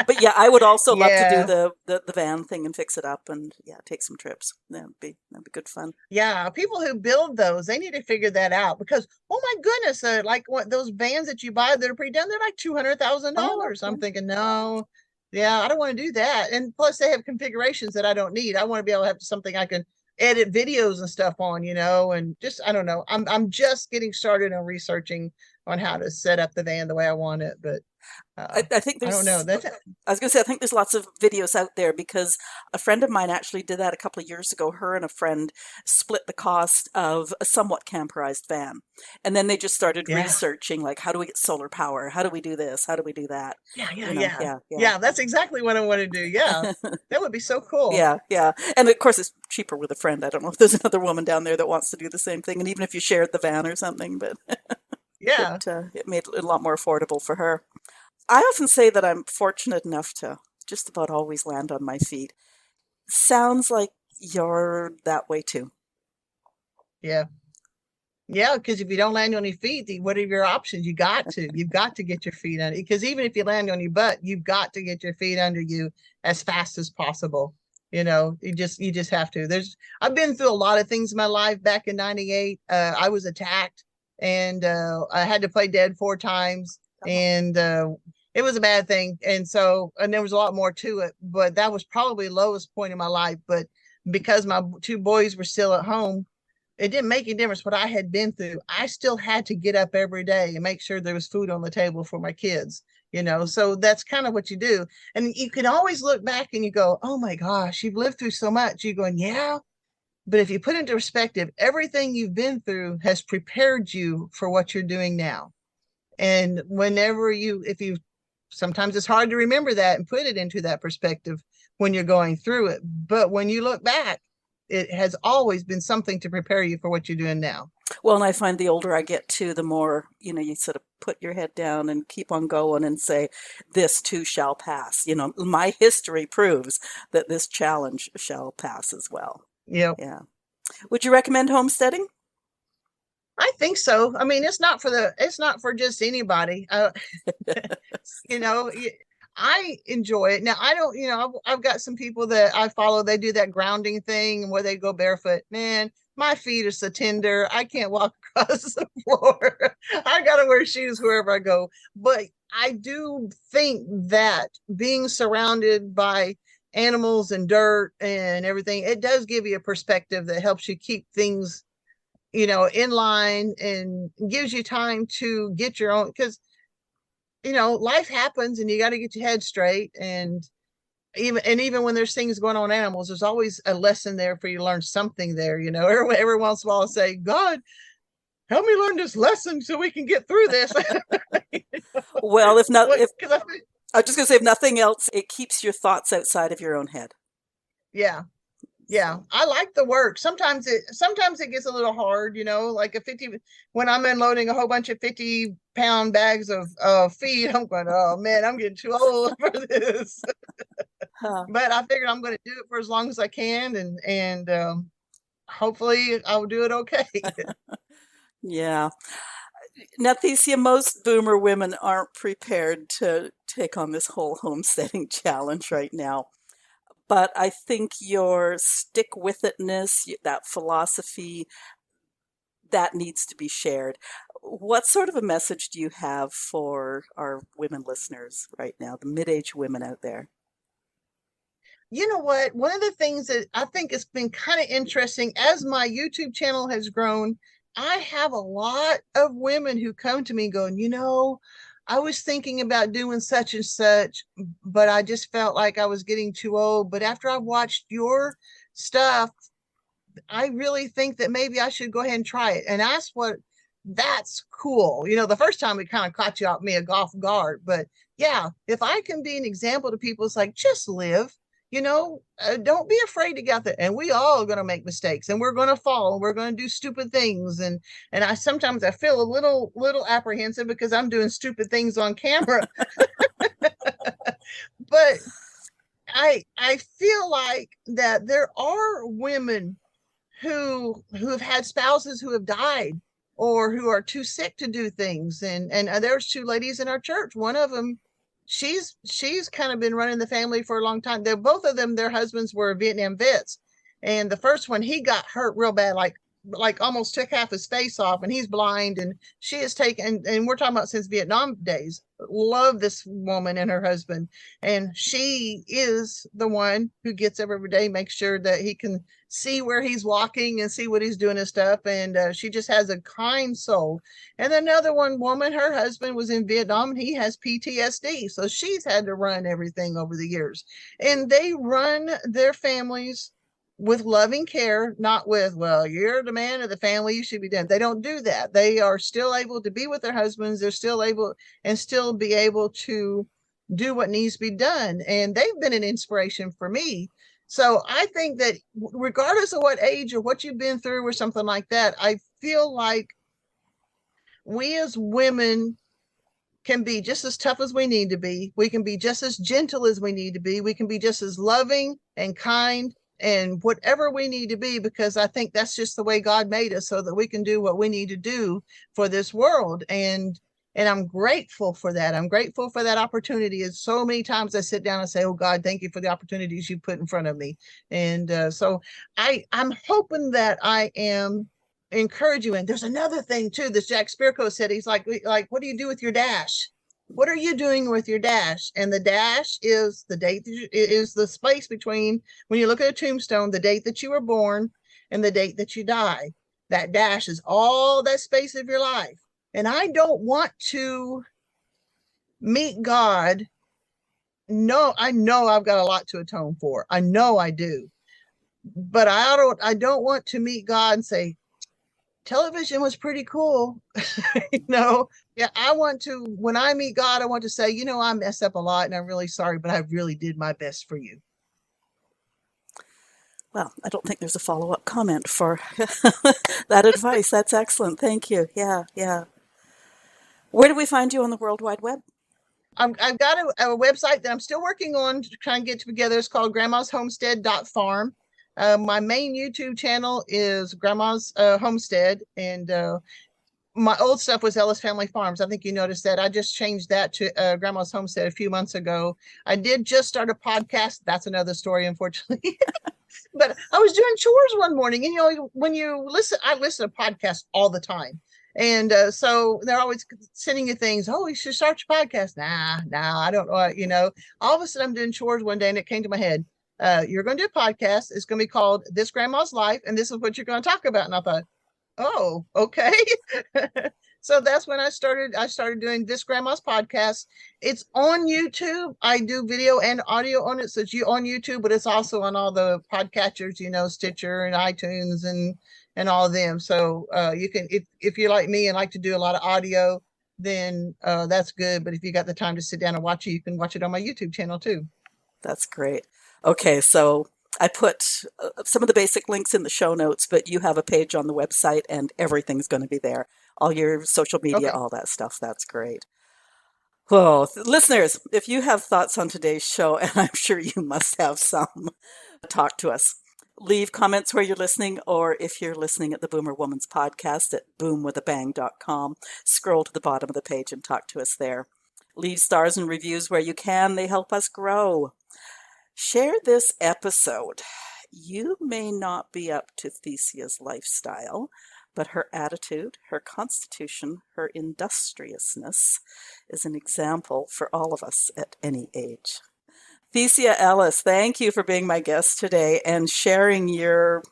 But yeah, I would also love to do Yeah. the van thing and fix it up and yeah, take some trips. That'd be good fun. Yeah, people who build those, they need to figure that out, because oh my goodness, like what those vans that you buy that are pre-done, they're like Oh, $200,000. yeah. I'm thinking, no, yeah, I don't want to do that. And plus, they have configurations that I don't need. I want to be able to have something I can edit videos and stuff on, and just I don't know. I'm just getting started on researching on how to set up the van the way I want it. But I think I don't know. there's, I was going to say, I think there's lots of videos out there because a friend of mine actually did that a couple of years ago. Her and a friend split the cost of a somewhat camperized van. And then they just started Yeah. researching, like, how do we get solar power? How do we do this? How do we do that? Yeah, yeah, You know, yeah. yeah, yeah. Yeah, that's exactly what I want to do. Yeah. That would be so cool. Yeah, yeah. And of course, it's cheaper with a friend. I don't know if there's another woman down there that wants to do the same thing. And even if you shared the van or something, but Yeah. it made it a lot more affordable for her. I often say that I'm fortunate enough to just about always land on my feet. Sounds like you're that way too. Yeah. Yeah, because if you don't land on your feet, what are your options? You've got to get your feet under, because even if you land on your butt, you've got to get your feet under you as fast as possible. You just have to. I've been through a lot of things in my life. Back in '98, I was attacked, and I had to play dead 4 times, and it was a bad thing. And there was a lot more to it, but that was probably the lowest point in my life. But because my 2 boys were still at home, it didn't make any difference what I had been through. I still had to get up every day and make sure there was food on the table for my kids. So that's kind of what you do. And you can always look back and you go, oh my gosh, you've lived through so much. You're going, yeah. But if you put into perspective, everything you've been through has prepared you for what you're doing now. And sometimes it's hard to remember that and put it into that perspective when you're going through it. But when you look back, it has always been something to prepare you for what you're doing now. Well, and I find the older I get too, the more, you sort of put your head down and keep on going and say, this too shall pass. My history proves that this challenge shall pass as well. Yep. Yeah. Would you recommend homesteading? I think so. I mean, it's not for just anybody. You know, I enjoy it. Now, I don't, I've got some people that I follow, they do that grounding thing where they go barefoot. Man, my feet are so tender. I can't walk across the floor. I got to wear shoes wherever I go. But I do think that being surrounded by animals and dirt and everything, it does give you a perspective that helps you keep things, in line, and gives you time to get your own, because life happens and you got to get your head straight. And even when there's things going on animals, there's always a lesson there for you to learn something there. Every once in a while I'll say, God, help me learn this lesson so we can get through this. Well, if not, if because I was just gonna say, if nothing else, it keeps your thoughts outside of your own head. yeah. Yeah, I like the work. Sometimes it gets a little hard, like when I'm unloading a whole bunch of 50-pound bags of feed, I'm going, oh man, I'm getting too old for this. Huh. But I figured I'm going to do it for as long as I can, and hopefully I'll do it okay. Yeah. Now, Thecia, most boomer women aren't prepared to take on this whole homesteading challenge right now. But I think your stick-with-itness, that philosophy, that needs to be shared. What sort of a message do you have for our women listeners right now, the mid-age women out there? You know what? One of the things that I think has been kind of interesting as my YouTube channel has grown, I have a lot of women who come to me going, I was thinking about doing such and such, but I just felt like I was getting too old. But after I watched your stuff, I really think that maybe I should go ahead and try it. And that's cool. The first time it kind of caught me off guard. But yeah, if I can be an example to people, it's like, just live. Don't be afraid to get out there. And we all are going to make mistakes, and we're going to fall, and we're going to do stupid things. And I sometimes I feel a little apprehensive because I'm doing stupid things on camera. But I feel like that there are women who've had spouses who have died or who are too sick to do things. And there's 2 ladies in our church. One of them, she's kind of been running the family for a long time. They're both of them, their husbands were Vietnam vets. And the first one, he got hurt real bad, like almost took half his face off, and he's blind. And she has taken, and we're talking about since Vietnam days, love this woman and her husband. And she is the one who gets up every day, makes sure that he can see where he's walking and see what he's doing and stuff. And she just has a kind soul. And another woman, her husband was in Vietnam and he has PTSD. So she's had to run everything over the years. And they run their families with loving care, not with, well, you're the man of the family, you should be done. They don't do that. They are still able to be with their husbands. They're still able and still be able to do what needs to be done. And they've been an inspiration for me. So I think that regardless of what age or what you've been through or something like that, I feel like we as women can be just as tough as we need to be. We can be just as gentle as we need to be. We can be just as loving and kind and whatever we need to be, because I think that's just the way God made us, so that we can do what we need to do for this world. And I'm grateful for that. I'm grateful for that opportunity. And so many times I sit down and say, oh God, thank you for the opportunities you put in front of me. And so I'm hoping that I am encouraging. And there's another thing too, this Jack Spirko said, he's like, what do you do with your dash? What are you doing with your dash? And the dash is the date, is the space between, when you look at a tombstone, the date that you were born and the date that you die. That dash is all that space of your life. And I don't want to meet God. No, I know I've got a lot to atone for. I know I do. But I don't want to meet God and say, television was pretty cool. Yeah, I want to, when I meet God, I want to say, I messed up a lot and I'm really sorry, but I really did my best for you. Well, I don't think there's a follow-up comment for that advice. That's excellent. Thank you. Yeah. Where do we find you on the World Wide Web? I've got a website that I'm still working on to try and get together. It's called grandmashomestead.farm. My main YouTube channel is Grandma's Homestead, and my old stuff was Ellis Family Farms. I think you noticed that. I just changed that to Grandma's Homestead a few months ago. I did just start a podcast. That's another story, unfortunately. But I was doing chores one morning, and when you listen, I listen to podcasts all the time. And so they're always sending you things. Oh, you should start your podcast. Nah, I don't know. All of a sudden I'm doing chores one day and it came to my head. You're going to do a podcast. It's going to be called This Grandma's Life. And this is what you're going to talk about. And I thought, oh, okay. So that's when I started doing This Grandma's Podcast. It's on YouTube. I do video and audio on it. So it's on YouTube, but it's also on all the podcatchers, Stitcher and iTunes and all of them. So you can, if you're like me and like to do a lot of audio, then that's good. But if you got the time to sit down and watch it, you can watch it on my YouTube channel too. That's great. Okay, so I put some of the basic links in the show notes, but you have a page on the website and everything's going to be there. All your social media, all that stuff. That's great. Well, listeners, if you have thoughts on today's show, and I'm sure you must have some, talk to us. Leave comments where you're listening, or if you're listening at the Boomer Woman's podcast at boomwithabang.com, scroll to the bottom of the page and talk to us there. Leave stars and reviews where you can. They help us grow. Share this episode. You may not be up to Thecia's lifestyle, but her attitude, her constitution, her industriousness is an example for all of us at any age. Thecia Ellis, thank you for being my guest today and sharing your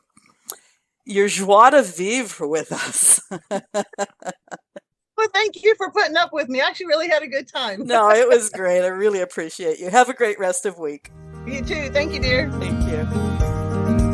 joie de vivre with us. Well, thank you for putting up with me. I actually really had a good time. No, it was great. I really appreciate you. Have a great rest of week. You too. Thank you, dear. Thank you.